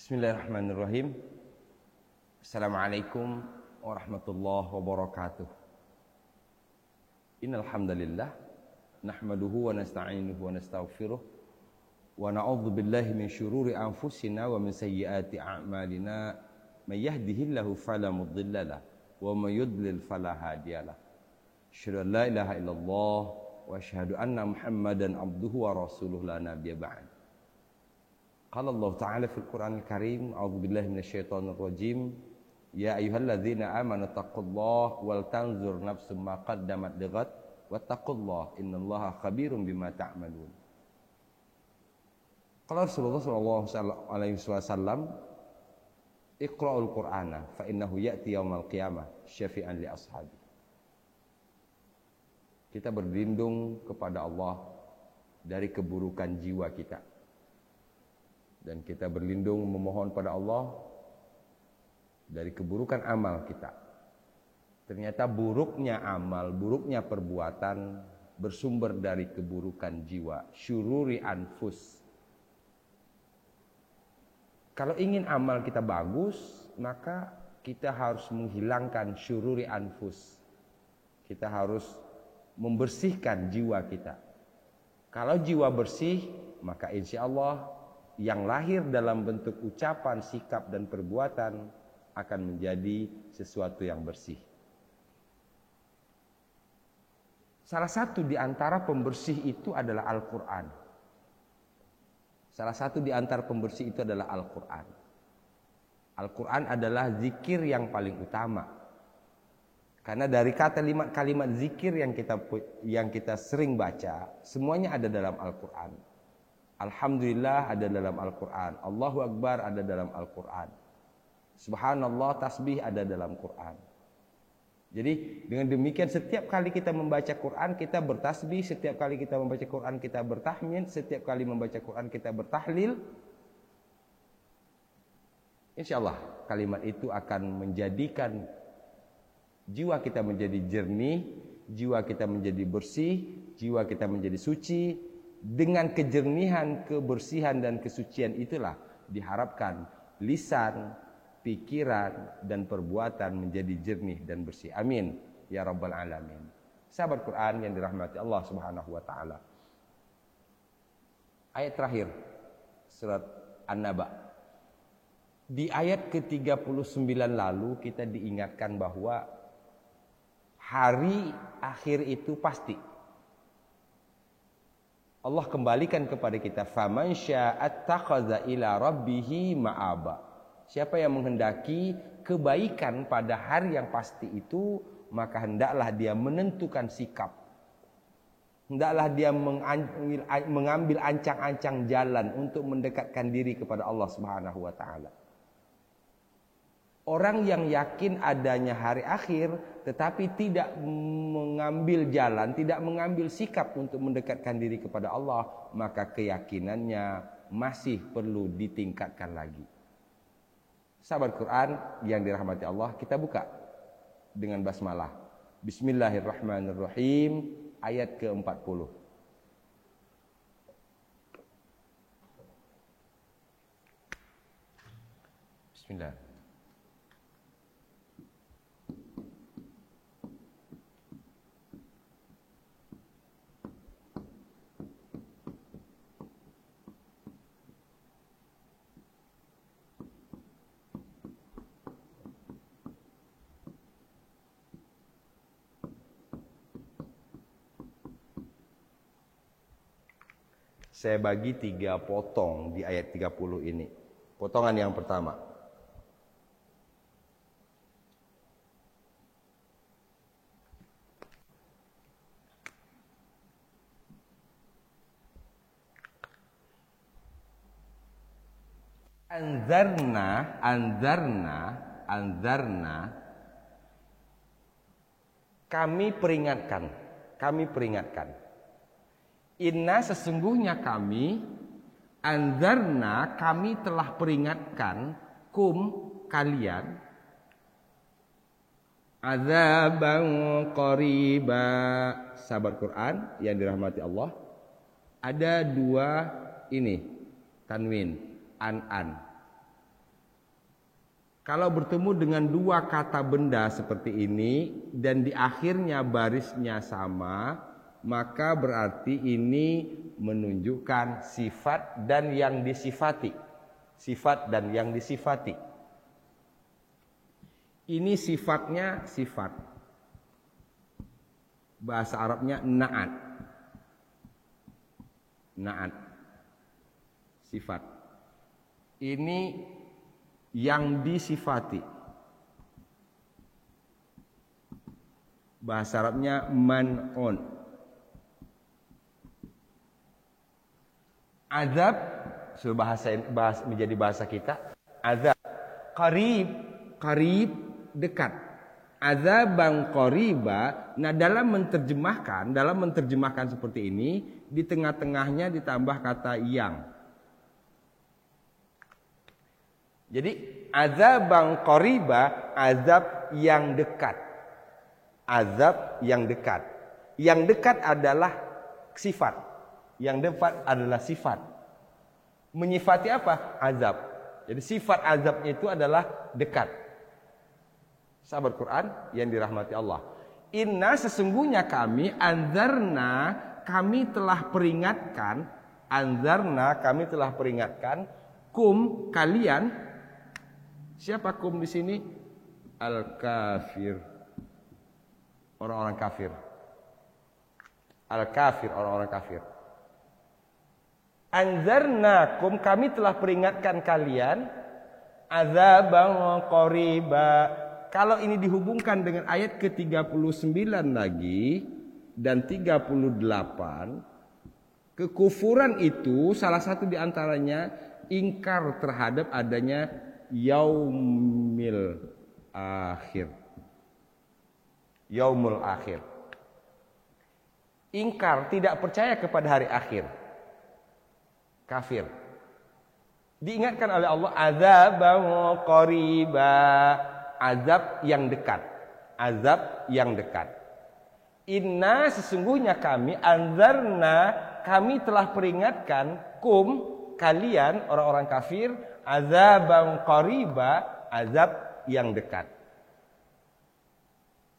Bismillahirrahmanirrahim. Assalamualaikum warahmatullahi wabarakatuh. Innal hamdalillah nahmaduhu wa nasta'inuhu wa nastaghfiruh wa na'udzu billahi min syururi anfusina wa min sayyiati a'malina. May yahdihillahu fala mudhillalah wa may yudlil fala hadiyalah. Asyhadu an la ilaha illallah wa asyhadu anna Muhammadan abduhu wa rasuluh la nabiyya ba'd. Qala Allah Ta'ala fil Qur'anil Karim, a'udzu billahi minasyaitonir rajim. Ya ayyuhalladzina amanu taqullaha wal tanzur nafsum ma qaddamat lighad wattaqullaha innallaha khabirum bima ta'malun. Qala Rasulullah sallallahu alaihi wasallam, Iqra'ul Qur'ana fa innahu ya'ti yaumal qiyamah syafi'an li ashabi. Kita berlindung kepada Allah dari keburukan jiwa kita. Dan kita berlindung memohon pada Allah dari keburukan amal kita. Ternyata buruknya amal, buruknya perbuatan bersumber dari keburukan jiwa, syururi anfus. Kalau ingin amal kita bagus, maka kita harus menghilangkan syururi anfus. Kita harus membersihkan jiwa kita. Kalau jiwa bersih, maka insya Allah yang lahir dalam bentuk ucapan, sikap, dan perbuatan akan menjadi sesuatu yang bersih. Salah satu di antara pembersih itu adalah Al-Quran. Salah satu di antara pembersih itu adalah Al-Quran. Al-Quran adalah zikir yang paling utama. Karena dari kalimat zikir yang kita sering baca, semuanya ada dalam Al-Quran. Alhamdulillah ada dalam Al-Quran. Allahu Akbar ada dalam Al-Quran. Subhanallah, tasbih ada dalam Quran. Jadi dengan demikian setiap kali kita membaca Quran kita bertasbih, setiap kali kita membaca Quran kita bertahmid, setiap kali membaca Quran kita bertahlil. InsyaAllah kalimat itu akan menjadikan jiwa kita menjadi jernih, jiwa kita menjadi bersih, jiwa kita menjadi suci. Dengan kejernihan, kebersihan, dan kesucian itulah diharapkan lisan, pikiran, dan perbuatan menjadi jernih dan bersih. Amin ya rabbal alamin. Sahabat Quran yang dirahmati Allah Subhanahu wa taala. Ayat terakhir surat An-Naba. Di ayat ke-39 lalu kita diingatkan bahwa hari akhir itu pasti. Allah kembalikan kepada kita, faman sya'attakhadha ila rabbih ma'aba. Siapa yang menghendaki kebaikan pada hari yang pasti itu, maka hendaklah dia menentukan sikap. Hendaklah dia mengambil ancang-ancang jalan untuk mendekatkan diri kepada Allah Subhanahu wa taala. Orang yang yakin adanya hari akhir tetapi tidak mengambil jalan, tidak mengambil sikap untuk mendekatkan diri kepada Allah, maka keyakinannya masih perlu ditingkatkan lagi. Sahabat Quran yang dirahmati Allah, kita buka dengan basmalah. Bismillahirrahmanirrahim, ayat ke-40. Bismillah. Saya bagi 3 potong di ayat 30 ini. Potongan yang pertama. Anzarna. Kami peringatkan. Inna sesungguhnya kami, anzarna kami telah peringatkan, kalian, azaban qariba. Sahabat Quran yang dirahmati Allah, ada 2 tanwin, an. Kalau bertemu dengan dua kata benda seperti ini dan di akhirnya barisnya sama, maka berarti ini menunjukkan sifat dan yang disifati. Sifat dan yang disifati. Ini sifatnya sifat. Bahasa Arabnya na'at. Na'at. Sifat. Ini yang disifati. Bahasa Arabnya man'un. Azab menjadi bahasa kita. Azab qarib dekat. Azaban qariba. Nah, dalam menerjemahkan seperti ini, di tengah-tengahnya ditambah kata yang. Jadi azaban qariba, azab yang dekat. Azab yang dekat. Yang dekat adalah sifat. Yang dekat adalah sifat. Menyifati apa? Azab. Jadi sifat azabnya itu adalah dekat. Sahabat Quran yang dirahmati Allah. Inna sesungguhnya kami anzarna, kami telah peringatkan. Anzarna, kami telah peringatkan. Kum, kalian. Siapa kum di sini? Al-kafir. Orang-orang kafir. Al-kafir, orang-orang kafir. Anzarnakum, kami telah peringatkan kalian. Azaban qariba. Kalau ini dihubungkan dengan ayat ke-39 lagi dan 38, kekufuran itu salah satu di antaranya ingkar terhadap adanya yaumil akhir. Yaumul akhir. Ingkar, tidak percaya kepada hari akhir. Kafir. Diingatkan oleh Allah azaban qariba, azab yang dekat. Azab yang dekat. Inna sesungguhnya kami anzarna, kami telah peringatkan kum, kalian orang-orang kafir, azaban qariba, azab yang dekat.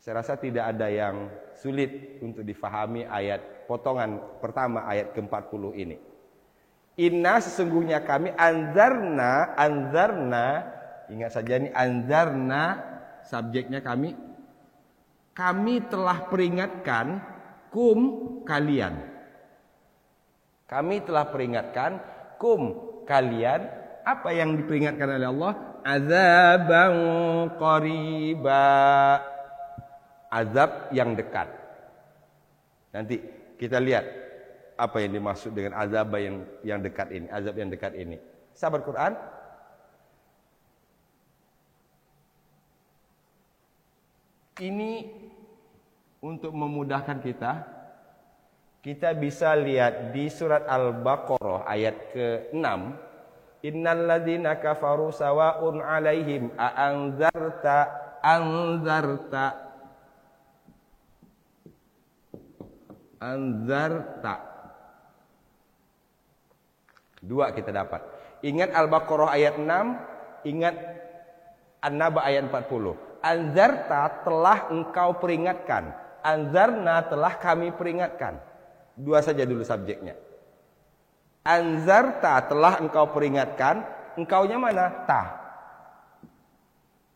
Saya rasa tidak ada yang sulit untuk difahami ayat potongan pertama ayat ke-40 ini. Inna sesungguhnya kami anzarna, ingat saja ini anzarna, subjeknya kami telah peringatkan kum, kalian. Kami telah peringatkan kum, kalian. Apa yang diperingatkan oleh Allah? Azaban qariba, azab yang dekat. Nanti kita lihat apa yang dimaksud dengan azab yang dekat ini, azab yang dekat ini. Sahabat Quran, ini untuk memudahkan kita bisa lihat di surat Al-Baqarah ayat ke-6. Innal ladzina kafaru sawa'un 'alaihim a anzarta. Dua kita dapat. Ingat Al-Baqarah ayat 6, ingat An-Naba ayat 40. Anzarta telah engkau peringatkan. Anzarna telah kami peringatkan. Dua saja dulu subjeknya. Anzarta telah engkau peringatkan. Engkaunya mana? Ta.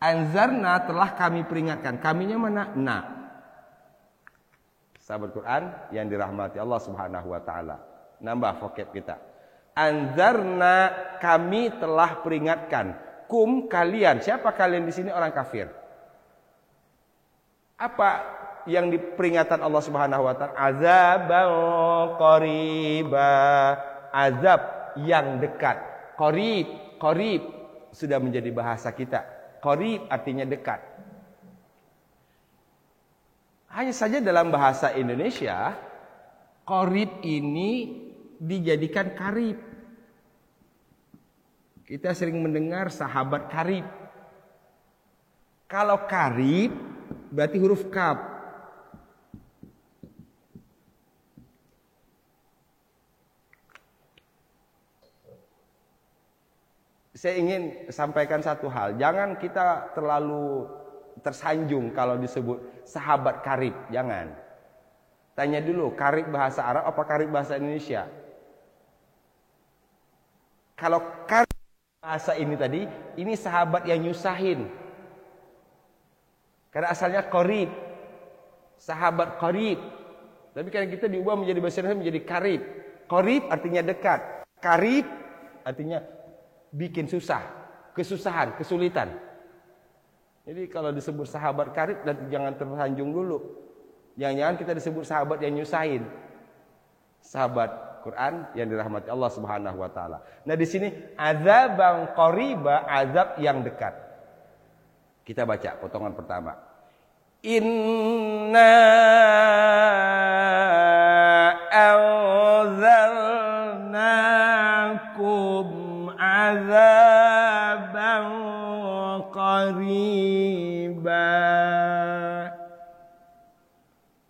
Anzarna telah kami peringatkan. Kaminya mana? Na. Sahabat Quran yang dirahmati Allah Subhanahu wa taala. Nambah vocab kita. Anzarna, kami telah peringatkan. Kum, kalian. Siapa kalian di sini? Orang kafir. Apa yang diperingatan Allah Subhanahu wa taala? Azaban qariba, azab yang dekat. Qarib sudah menjadi bahasa kita. Qarib artinya dekat. Hanya saja dalam bahasa Indonesia, qarib ini dijadikan karib. Kita sering mendengar sahabat karib. Kalau karib berarti huruf kaf. saya ingin sampaikan satu hal. Jangan kita terlalu tersanjung kalau disebut sahabat karib. Jangan. Tanya dulu, karib bahasa Arab apa karib bahasa Indonesia? Kalau karib bahasa ini tadi, ini sahabat yang nyusahin. Karena asalnya qarib. Sahabat qarib. Tapi kan kita diubah menjadi bahasa Indonesia menjadi karib. Qarib artinya dekat. Karib artinya bikin susah, kesusahan, kesulitan. Jadi kalau disebut sahabat karib, jangan tersanjung dulu. Jangan-jangan kita disebut sahabat yang nyusahin. Sahabat Quran yang dirahmati Allah Subhanahu wa taala. Nah, di sini azabang qariba, azab yang dekat. Kita baca potongan pertama. Inna anzalnakum azaban qariba.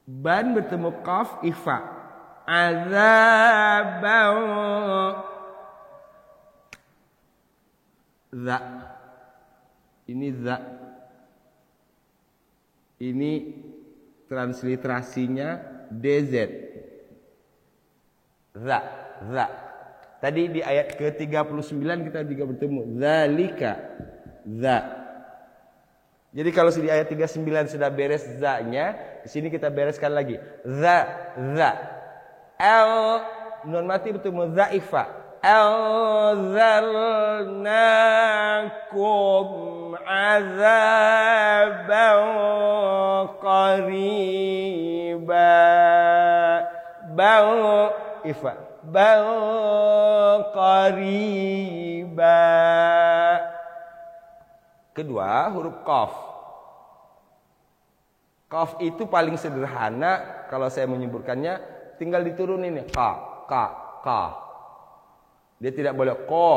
Ban bertemu qaf ifa. Azaban za. Ini za. Ini transliterasinya DZ. Za. Tadi di ayat ke-39 kita juga bertemu zalika, za. Jadi kalau di ayat 39 sudah beres za-nya, di sini kita bereskan lagi. Za. Nun mati bertemu zaifa. Anzalnakum azaban qariba. Bau ifa. Bau qariba. Kedua, huruf qaf. Qaf itu paling sederhana kalau saya menyebutkannya, tinggal diturunin ya. Ka. Dia tidak boleh ko,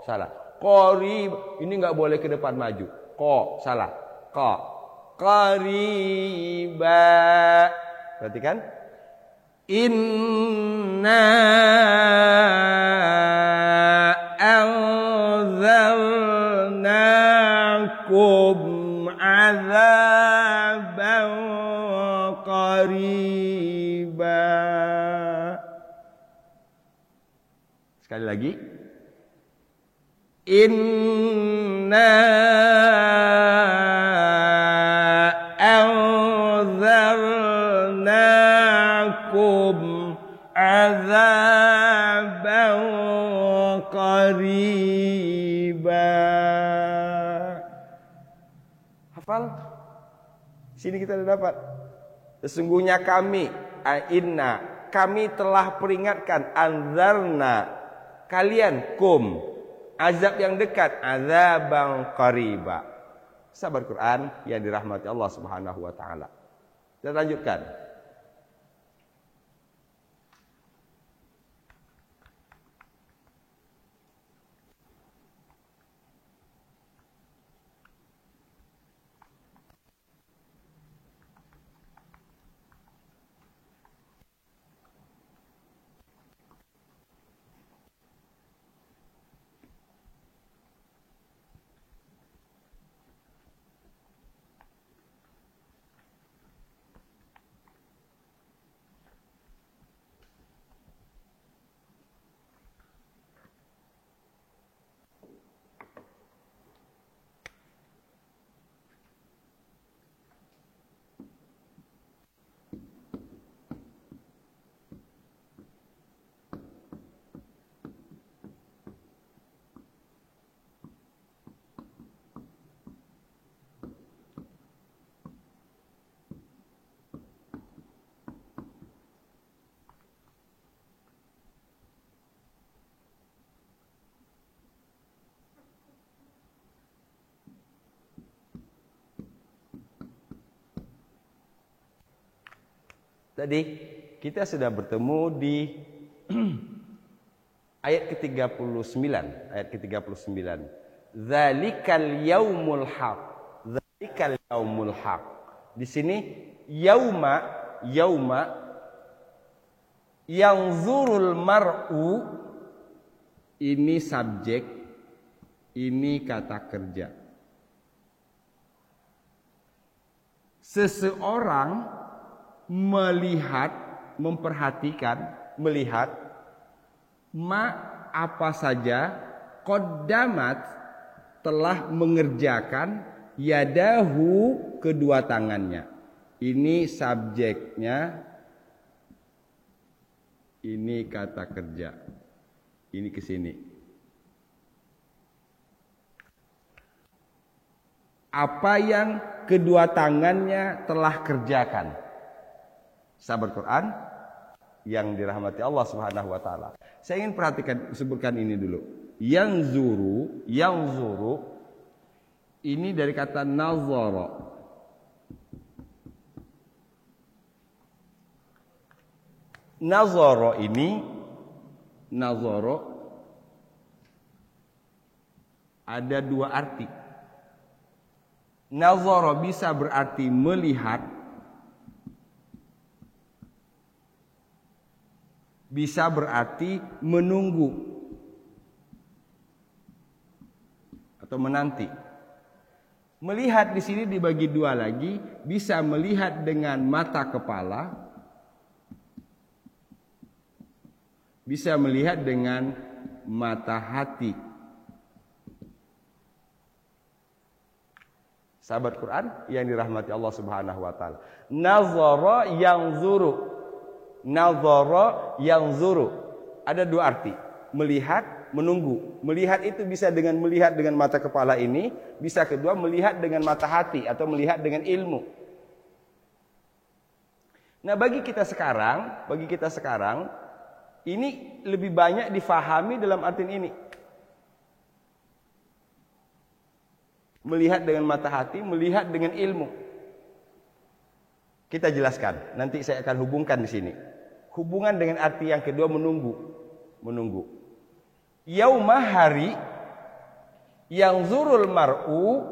salah. Qarib, ini enggak boleh ke depan maju. Ko, salah. Ka. Qariba. Perhatikan. Inna anzalnakum azaban qariba. Sekali lagi. Inna anzalnakum azaban qariba. Hafal? Sini kita sudah dapat. Sesungguhnya kami, inna, kami telah peringatkan, anzarna, kalian, kum, azab yang dekat, azabang qariba. Sahabat Quran yang dirahmati Allah Subhanahu wa taala. Kita lanjutkan. Tadi kita sudah bertemu di ayat ke-39, Zalikal yaumul haq. Zalikal yaumul haq. Di sini yauma yang zurul mar'u ini subjek, Ini kata kerja. Seseorang melihat, memperhatikan, melihat ma apa saja qaddamat telah mengerjakan yadahu kedua tangannya. Ini subjeknya, ini kata kerja. Ini ke sini. Apa yang kedua tangannya telah kerjakan. Sahabat Quran yang dirahmati Allah Subhanahu wa taala. Saya ingin sebutkan ini dulu. Yang zuru ini dari kata nazara. Nazara ada dua arti. Nazara bisa berarti melihat, bisa berarti menunggu atau menanti. Melihat di sini dibagi dua lagi, bisa melihat dengan mata kepala, bisa melihat dengan mata hati. Sahabat Quran yang dirahmati Allah Subhanahu wa taala. Nazara yanzuru. Ada dua arti. Melihat, menunggu. Melihat itu bisa dengan melihat dengan mata kepala ini, bisa kedua melihat dengan mata hati atau melihat dengan ilmu. Nah, bagi kita sekarang ini lebih banyak difahami dalam arti ini. Melihat dengan mata hati, melihat dengan ilmu. Kita jelaskan. Nanti saya akan hubungkan di sini. Hubungan dengan arti yang kedua menunggu. Yauma hari yang zurul mar'u,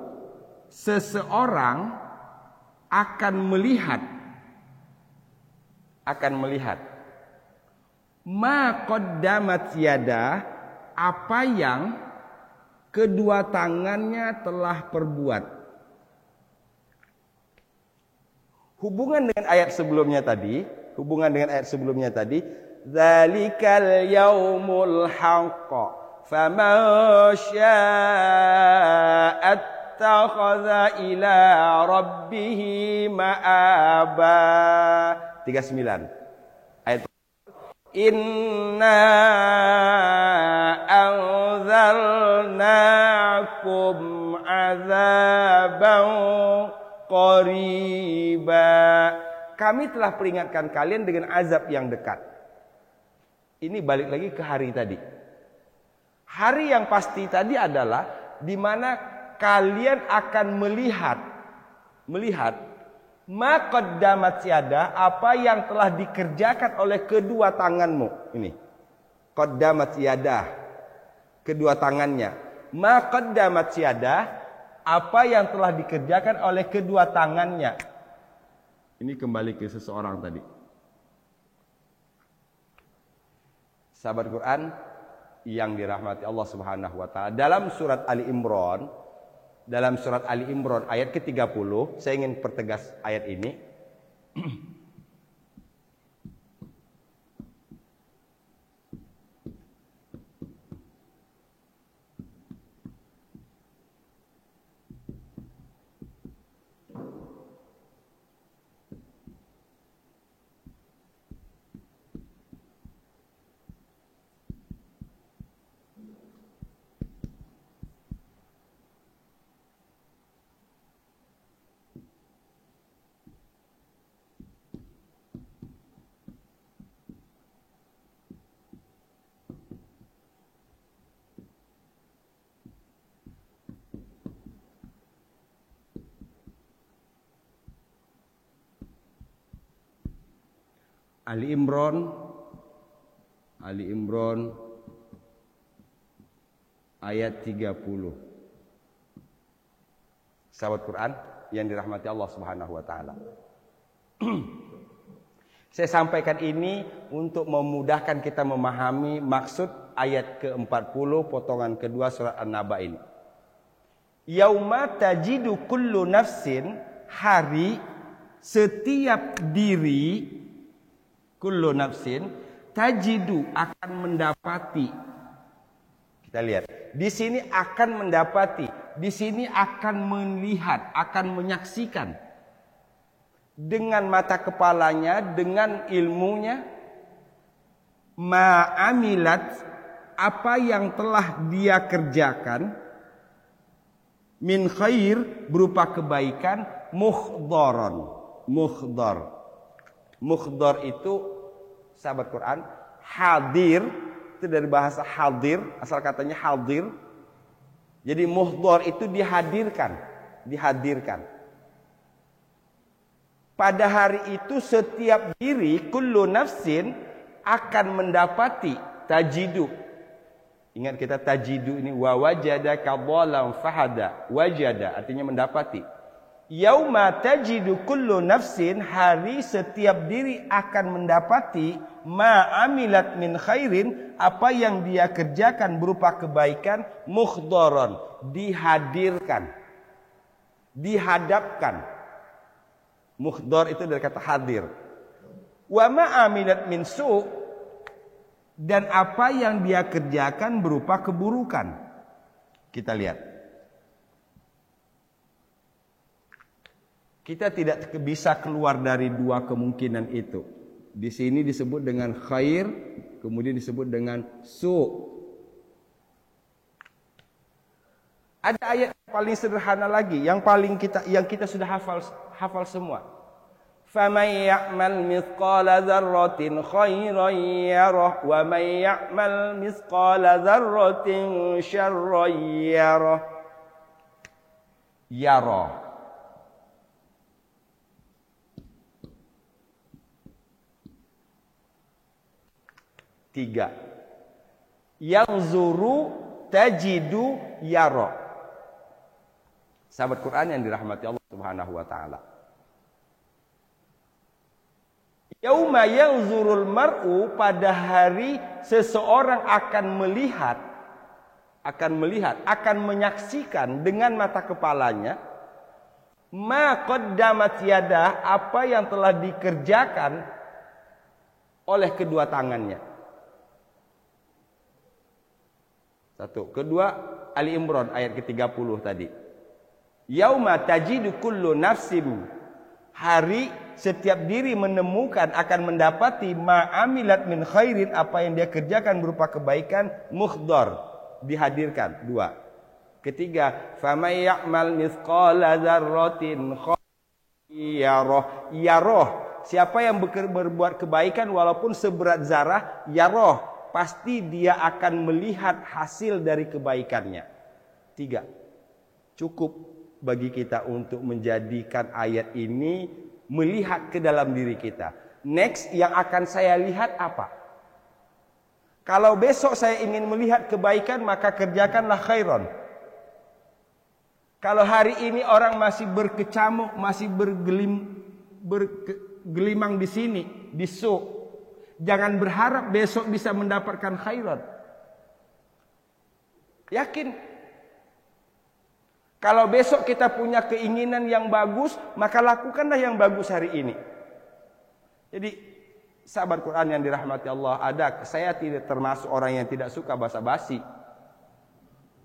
seseorang akan melihat. Ma qaddamat yada, apa yang kedua tangannya telah perbuat. Hubungan dengan ayat sebelumnya tadi, Zalikal yaumul haqq, faman syaa'a attakhadha ila rabbih ma'aba. 39. Ayat Inna anzalnakum azaban qariba. Kami telah peringatkan kalian dengan azab yang dekat. Ini balik lagi ke hari tadi. Hari yang pasti tadi adalah di mana kalian akan melihat ma qaddamat yada, apa yang telah dikerjakan oleh kedua tanganmu. Ini qaddamat yada, kedua tangannya. Ma qaddamat yada, apa yang telah dikerjakan oleh kedua tangannya. Ini kembali ke seseorang tadi. Sahabat Quran yang dirahmati Allah Subhanahu wa taala, dalam surat Ali Imran ayat ke-30, saya ingin pertegas ayat ini. Ali Imran ayat 30. Sahabat Quran yang dirahmati Allah Subhanahu wa taala. Saya sampaikan ini untuk memudahkan kita memahami maksud ayat ke-40 potongan kedua surat An-Naba ini. Yauma tajidu kullu nafsin, hari setiap diri, kullu nafsin tajidu akan mendapati. Kita lihat, di sini akan mendapati, di sini akan melihat, akan menyaksikan dengan mata kepalanya, dengan ilmunya, ma'amilat, apa yang telah dia kerjakan, min khair, berupa kebaikan, mukhdaron, mukhdar. Mukhdar itu, sahabat Quran, hadir, itu dari bahasa hadir, asal katanya hadir. Jadi muhdar itu dihadirkan, dihadirkan. Pada hari itu setiap diri, kullu nafsin, akan mendapati, tajidu. Ingat kita tajidu ini, wa wajadaka dhalam fahada, wajada artinya mendapati. Yauma tajidu kullu nafsin, hari setiap diri akan mendapati, ma amilat min khairin, apa yang dia kerjakan berupa kebaikan, mukhdaron, dihadirkan, dihadapkan. Mukhdar itu dari kata hadir. Wa ma amilat min su', dan apa yang dia kerjakan berupa keburukan. Kita lihat. Kita tidak bisa keluar dari dua kemungkinan itu. Di sini disebut dengan khair, kemudian disebut dengan su'. Ada ayat yang paling sederhana lagi, yang kita sudah hafal semua. فَمَنْ يَعْمَلْ مِثْقَالَ ذَرَّةٍ خَيْرًا يَرَهُ وَمَنْ يَعْمَلْ مِثْقَالَ ذَرَّةٍ شَرًّا يَرَهُ. Yara. Tiga. Yanzuru, tajidu, yara. Sahabat Quran yang dirahmati Allah Subhanahu wa taala. Yauma yanzurul mar'u, pada hari seseorang akan melihat, akan menyaksikan dengan mata kepalanya, ma qaddamat yadah, apa yang telah dikerjakan oleh kedua tangannya. Satu, kedua, Ali Imran ayat ke-30 tadi. Yauma tajidu kullu nafsin, hari setiap diri menemukan, akan mendapati, ma'amilat min khairin, apa yang dia kerjakan berupa kebaikan, mukhdar, dihadirkan. Dua. Ketiga, famay ya'mal mithqala dzarratin khairan yarah, siapa yang berbuat kebaikan walaupun seberat zarah, yarah, pasti dia akan melihat hasil dari kebaikannya. Tiga. Cukup bagi kita untuk menjadikan ayat ini melihat ke dalam diri kita. Next, yang akan saya lihat apa? Kalau besok saya ingin melihat kebaikan, maka kerjakanlah khairan. Kalau hari ini orang masih berkecamuk, masih bergelimang di sini, di su', jangan berharap besok bisa mendapatkan khairan. Yakin. Kalau besok kita punya keinginan yang bagus, maka lakukanlah yang bagus hari ini. Jadi, sahabat Quran yang dirahmati Allah, saya tidak termasuk orang yang tidak suka basa-basi.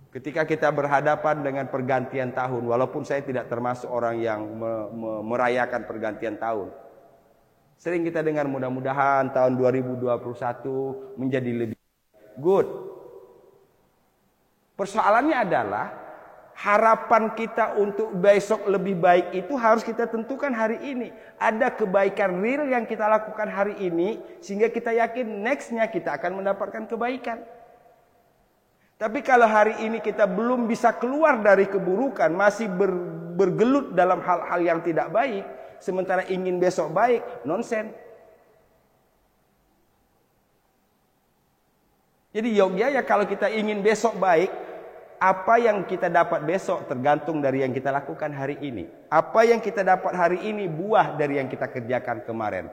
Ketika kita berhadapan dengan pergantian tahun, walaupun saya tidak termasuk orang yang merayakan pergantian tahun. Sering kita dengar mudah-mudahan tahun 2021 menjadi lebih good. Persoalannya adalah, harapan kita untuk besok lebih baik itu harus kita tentukan hari ini. Ada kebaikan real yang kita lakukan hari ini, sehingga kita yakin nextnya kita akan mendapatkan kebaikan. Tapi kalau hari ini kita belum bisa keluar dari keburukan, masih bergelut dalam hal-hal yang tidak baik, sementara ingin besok baik, nonsen. Jadi ya kalau kita ingin besok baik, apa yang kita dapat besok tergantung dari yang kita lakukan hari ini. Apa yang kita dapat hari ini buah dari yang kita kerjakan kemarin.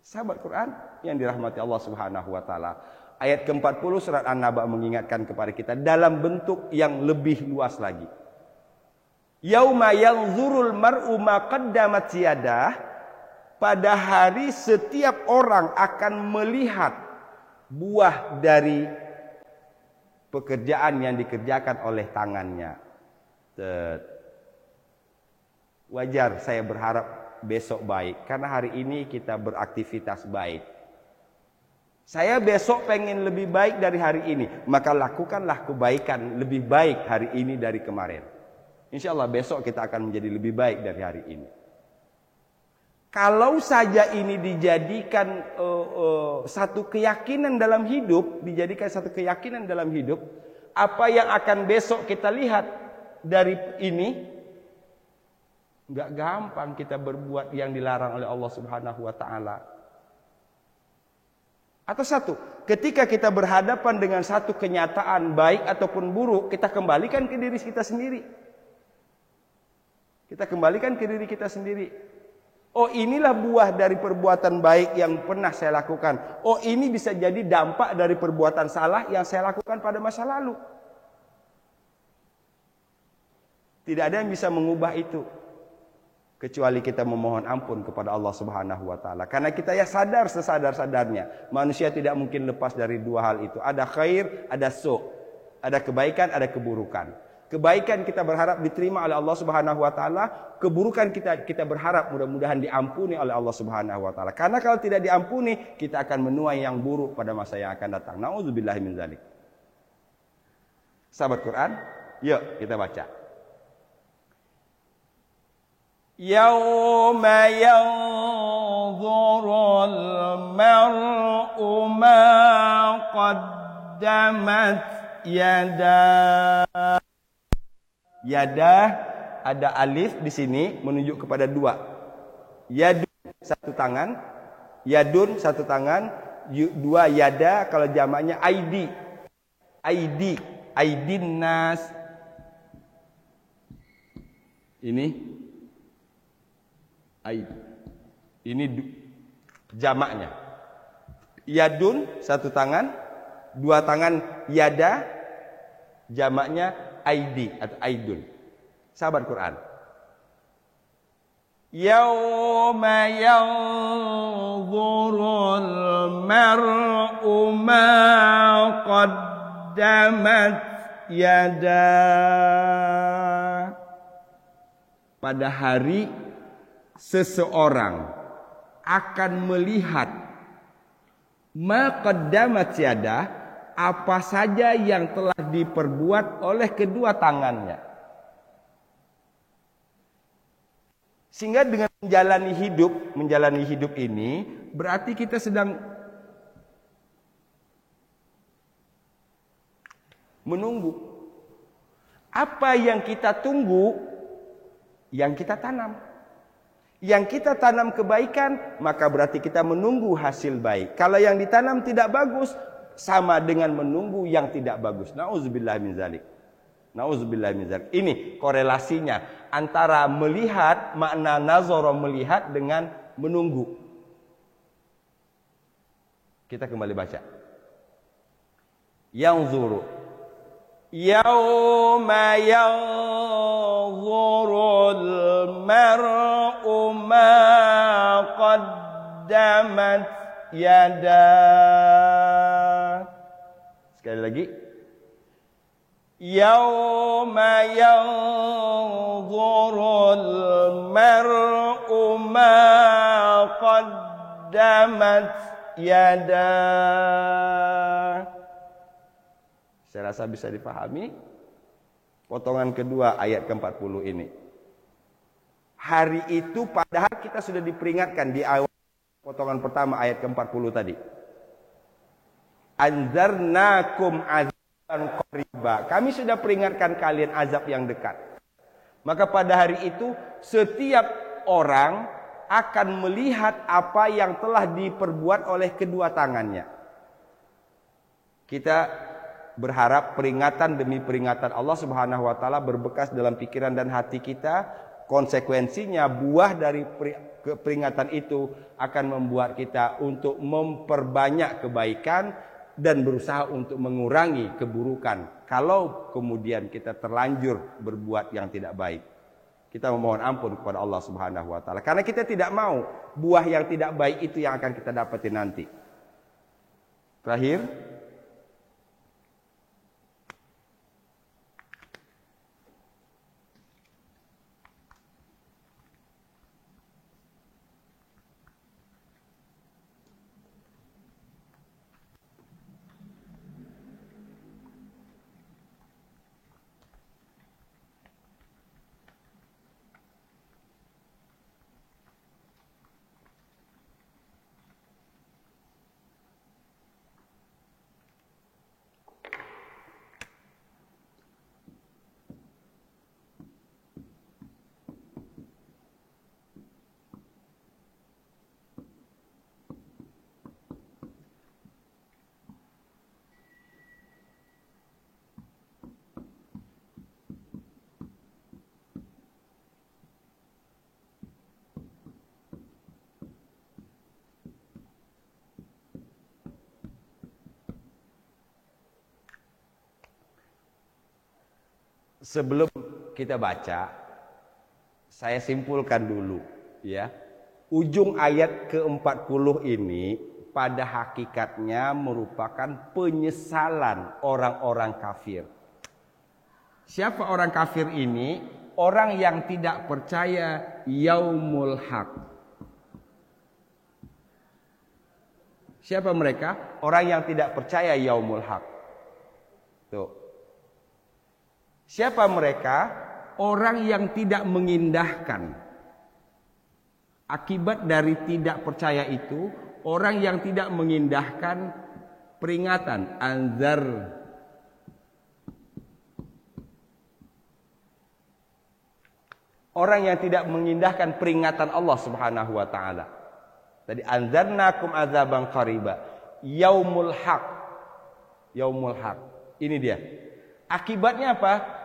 Sahabat Quran yang dirahmati Allah Subhanahu wa taala, Ayat ke-40 surat An-Naba mengingatkan kepada kita dalam bentuk yang lebih luas lagi. Yauma yanzurul mar'u ma qaddamat yadah, pada hari setiap orang akan melihat buah dari pekerjaan yang dikerjakan oleh tangannya. Wajar saya berharap besok baik, karena hari ini kita beraktivitas baik. Saya besok pengen lebih baik dari hari ini, maka lakukanlah kebaikan lebih baik hari ini dari kemarin. Insya Allah besok kita akan menjadi lebih baik dari hari ini. Kalau saja ini dijadikan satu keyakinan dalam hidup, apa yang akan besok kita lihat dari ini, nggak gampang kita berbuat yang dilarang oleh Allah Subhanahu wa taala. Atau satu, ketika kita berhadapan dengan satu kenyataan baik ataupun buruk, kita kembalikan ke diri kita sendiri. Oh, inilah buah dari perbuatan baik yang pernah saya lakukan. Oh, ini bisa jadi dampak dari perbuatan salah yang saya lakukan pada masa lalu. Tidak ada yang bisa mengubah itu kecuali kita memohon ampun kepada Allah Subhanahu wa taala. Karena kita ya sadar sesadar-sadarnya, manusia tidak mungkin lepas dari dua hal itu. Ada khair, ada su'. Ada kebaikan, ada keburukan. Kebaikan kita berharap diterima oleh Allah Subhanahu wa taala, keburukan kita berharap mudah-mudahan diampuni oleh Allah Subhanahu wa taala. Karena kalau tidak diampuni, kita akan menuai yang buruk pada masa yang akan datang. Nauzubillahi min dzalik. Sahabat Quran, yuk kita baca. Yauma yanzurul mar'u ma qaddamat yadah. Yadah ada alif di sini menunjuk kepada dua. Yadun satu tangan, yadun satu tangan, dua yada kalau jamaknya aidi. Aidin nas. Ini aid. Ini jamaknya. Yadun satu tangan, dua tangan yada, jamaknya aidi atau aidun. Sahabat Quran. Yauma yanzurul mar'u ma qaddamat yadah. Pada hari seseorang akan melihat ma qaddamat yadah, apa saja yang telah diperbuat oleh kedua tangannya. Sehingga dengan menjalani hidup ini berarti kita sedang menunggu. Apa yang kita tunggu, yang kita tanam. Yang kita tanam kebaikan, maka berarti kita menunggu hasil baik. Kalau yang ditanam tidak bagus, sama dengan menunggu yang tidak bagus. Nauzubillah min zalik. Ini korelasinya antara melihat, makna nazara melihat dengan menunggu. Kita kembali baca. Yanzuru. Yauma yanzurul mar'u ma qaddamat yadah. Sekali lagi. Yauma yanzurul mar'u ma qaddamat yadah. Saya rasa bisa dipahami. Potongan kedua ayat ke-40 ini. Hari itu padahal kita sudah diperingatkan di awal potongan pertama ayat ke-40 tadi. Anzarnakum azaban qariba. Kami sudah peringatkan kalian azab yang dekat. Maka pada hari itu setiap orang akan melihat apa yang telah diperbuat oleh kedua tangannya. Kita berharap peringatan demi peringatan Allah Subhanahu wa taala berbekas dalam pikiran dan hati kita. Konsekuensinya buah dari peringatan itu akan membuat kita untuk memperbanyak kebaikan dan berusaha untuk mengurangi keburukan. Kalau kemudian kita terlanjur berbuat yang tidak baik, kita memohon ampun kepada Allah Subhanahu wa taala. Karena kita tidak mau buah yang tidak baik itu yang akan kita dapati nanti. Terakhir, sebelum kita baca, saya simpulkan dulu ya. Ujung ayat ke-40 ini pada hakikatnya merupakan penyesalan orang-orang kafir. Siapa orang kafir ini? Orang yang tidak percaya yaumul haq. Siapa mereka? Orang yang tidak percaya yaumul haq. Tuh. Siapa mereka? Orang yang tidak mengindahkan. Akibat dari tidak percaya itu, orang yang tidak mengindahkan peringatan anzar. Orang yang tidak mengindahkan peringatan Allah Subhanahu wa taala. Tadi anzarnakum azaban qariba. Yaumul haq. Yaumul haq. Ini dia. Akibatnya apa?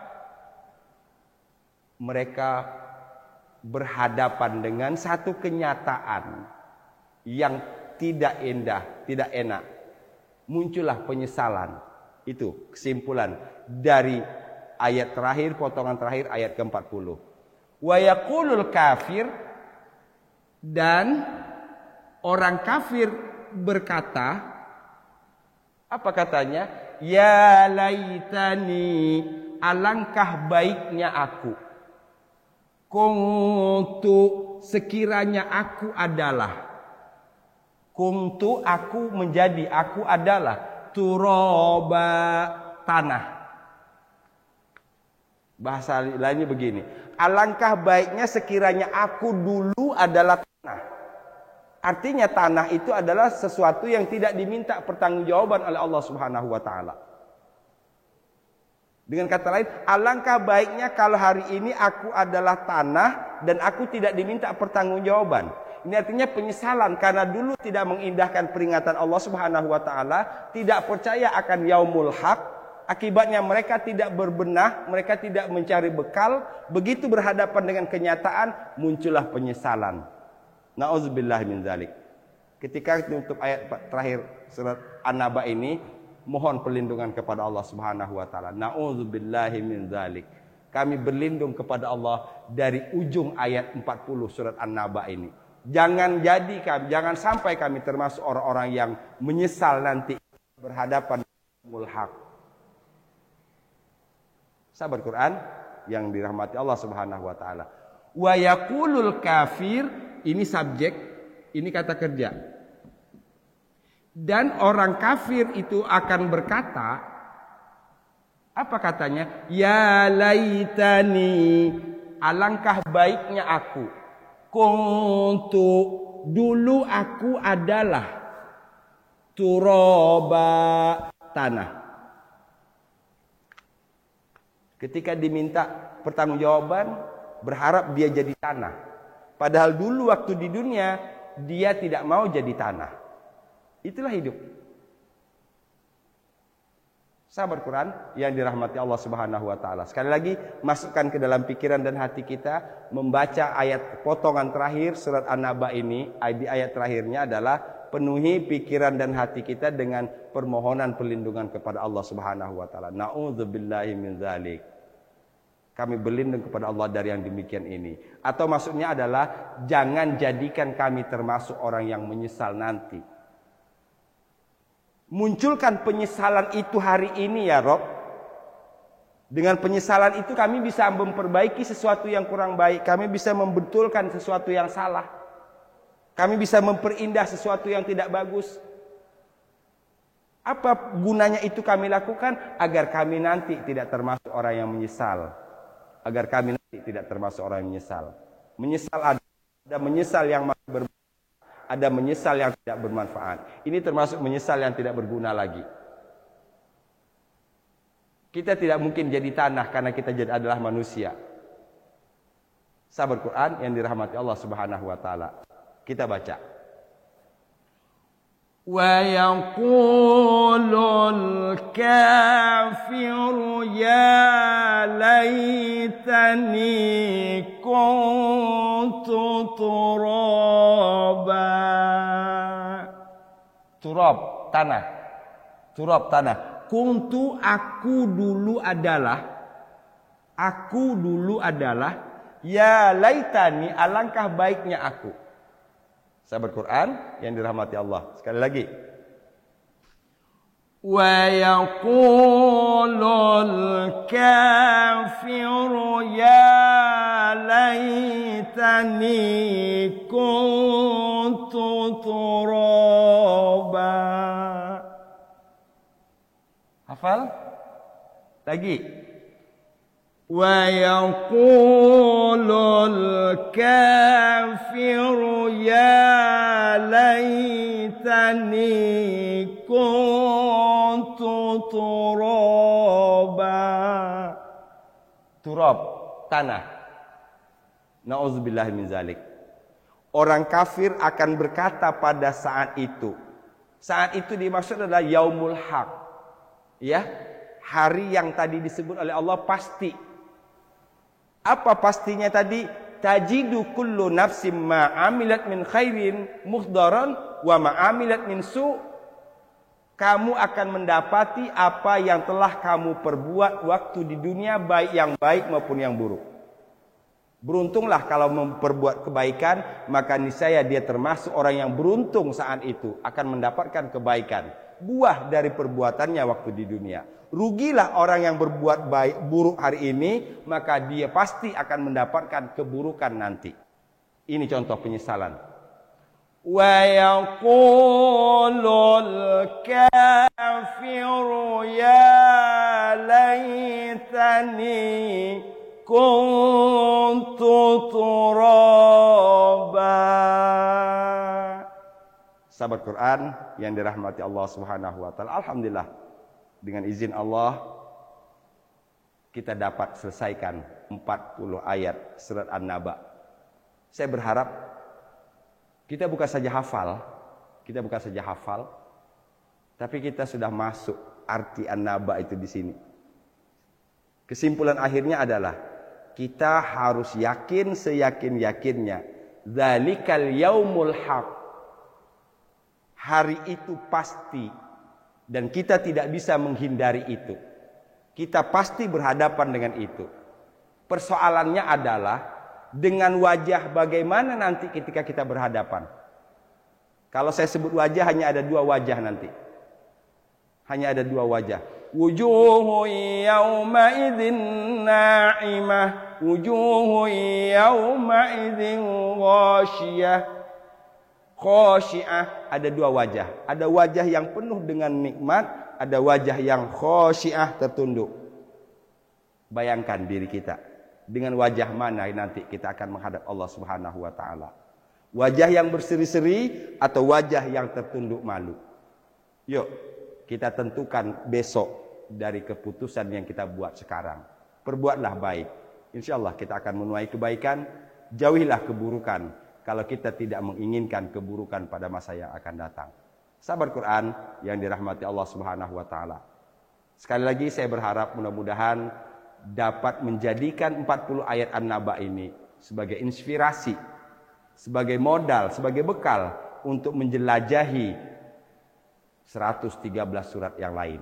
Mereka berhadapan dengan satu kenyataan yang tidak indah, tidak enak. Muncullah penyesalan. Itu kesimpulan dari ayat terakhir, potongan terakhir ayat ke-40. Wa yaqulul kafir, dan orang kafir berkata, apa katanya? Ya laitani, alangkah baiknya aku. Kuntu, sekiranya aku adalah. Kuntu, aku menjadi, aku adalah. Turaba, tanah. Bahasa lainnya begini. Alangkah baiknya sekiranya aku dulu adalah tanah. Artinya tanah itu adalah sesuatu yang tidak diminta pertanggungjawaban oleh Allah Subhanahu wa taala. Dengan kata lain, alangkah baiknya kalau hari ini aku adalah tanah dan aku tidak diminta pertanggungjawaban. Ini artinya penyesalan karena dulu tidak mengindahkan peringatan Allah Subhanahu wa taala, tidak percaya akan yaumul haq. Akibatnya mereka tidak berbenah, mereka tidak mencari bekal, begitu berhadapan dengan kenyataan muncullah penyesalan. Nauzubillah min dzalik. Ketika menutup ayat terakhir surat An-Naba ini, mohon perlindungan kepada Allah Subhanahu wa taala. Nauzubillahi min dzalik. Kami berlindung kepada Allah dari ujung ayat 40 surat An-Naba ini. Jangan jangan sampai kami termasuk orang-orang yang menyesal nanti berhadapan dengan haq. Sahabat Quran yang dirahmati Allah Subhanahu wa taala. Wa yaqulul kafir, ini subjek, ini kata kerja. Dan orang kafir itu akan berkata, apa katanya? Ya laitani, alangkah baiknya aku. Kuntu, dulu aku adalah. Turaba, tanah. Ketika diminta pertanggungjawaban, berharap dia jadi tanah. Padahal dulu waktu di dunia, dia tidak mau jadi tanah. Itulah hidup. Sahabat Quran yang dirahmati Allah Subhanahu wa taala. Sekali lagi masukkan ke dalam pikiran dan hati kita membaca ayat potongan terakhir surat An-Naba ini. Di ayat terakhirnya adalah penuhi pikiran dan hati kita dengan permohonan perlindungan kepada Allah Subhanahu wa taala. Na'udzubillahi min dzalik. Kami berlindung kepada Allah dari yang demikian ini. Atau maksudnya adalah jangan jadikan kami termasuk orang yang menyesal nanti. Munculkan penyesalan itu hari ini ya Rob. Dengan penyesalan itu kami bisa memperbaiki sesuatu yang kurang baik. Kami bisa membetulkan sesuatu yang salah. Kami bisa memperindah sesuatu yang tidak bagus. Apa gunanya itu kami lakukan? Agar kami nanti tidak termasuk orang yang menyesal. Agar kami nanti tidak termasuk orang yang menyesal. Menyesal ada menyesal yang masih bermanfaat, ada menyesal yang tidak bermanfaat. Ini termasuk menyesal yang tidak berguna lagi. Kita tidak mungkin jadi tanah karena kita adalah manusia. Sahabat Quran yang dirahmati Allah Subhanahu wa taala. Kita baca. ويقول الكافر يا ليتني كنت ترابا. Turab, tanah. Turab, tanah. Kuntu, aku dulu adalah. Ya laitani, alangkah baiknya aku. Sahabat Quran yang dirahmati Allah. Sekali lagi. وَيَقُولُ الْكَافِرُ يَا لَيْتَنِي كُنتُ تُرَابًا. Hafal? Lagi. وَيَقُولُ الْكَافِرُ يَا لَيْتَنِي كُنتُ تُرَابًا. Turab, tanah. Nauzubillahi min zalik. Orang kafir akan berkata pada saat itu. Saat itu dimaksud adalah yaumul haq. Ya, hari yang tadi disebut oleh Allah pasti. Apa pastinya tadi? Tajidu kullu nafsim ma amilat min khairin muhdaran wa ma amilat min su. Kamu akan mendapati apa yang telah kamu perbuat waktu di dunia, baik yang baik maupun yang buruk. Beruntunglah kalau memperbuat kebaikan, maka niscaya dia termasuk orang yang beruntung saat itu akan mendapatkan kebaikan, buah dari perbuatannya waktu di dunia. Rugilah orang yang berbuat baik buruk hari ini, maka dia pasti akan mendapatkan keburukan nanti. Ini contoh penyesalan. وَيَقُولُ الْكَافِرُ يَا لَيْتَنِي كُنتُ تُرَابًا. Sahabat Quran yang dirahmati Allah Subhanahu wa taala, alhamdulillah dengan izin Allah kita dapat selesaikan 40 ayat surat An-Naba. Saya berharap kita bukan saja hafal, tapi kita sudah masuk arti An-Naba itu di sini. Kesimpulan akhirnya adalah kita harus yakin seyakin-yakinnya, dzalikal yaumul haq. Hari itu pasti dan kita tidak bisa menghindari itu. Kita pasti berhadapan dengan itu. Persoalannya adalah dengan wajah bagaimana nanti ketika kita berhadapan. Kalau saya sebut wajah, hanya ada dua wajah nanti. Hanya ada dua wajah. Wujuhu yawma idzin na'imah, wujuhu yawma idzin ghashiyah. Khosyi'ah, ada dua wajah. Ada wajah yang penuh dengan nikmat, ada wajah yang khosyi'ah, tertunduk. Bayangkan diri kita, dengan wajah mana nanti kita akan menghadap Allah Subhanahu wa taala. Wajah yang berseri-seri atau wajah yang tertunduk malu. Yuk, kita tentukan besok dari keputusan yang kita buat sekarang. Perbuatlah baik. Insyaallah kita akan menuai kebaikan, jauhilah keburukan. Kalau kita tidak menginginkan keburukan pada masa yang akan datang. Sahabat Quran yang dirahmati Allah Subhanahu wa taala. Sekali lagi saya berharap mudah-mudahan dapat menjadikan 40 ayat An-Naba ini sebagai inspirasi, sebagai modal, sebagai bekal untuk menjelajahi 113 surat yang lain.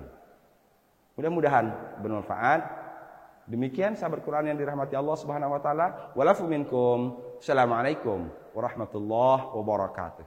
Mudah-mudahan bermanfaat. Demikian sahabat Quran yang dirahmati Allah Subhanahu wa taala. Walafu minkum. Assalamualaikum warahmatullahi wabarakatuh.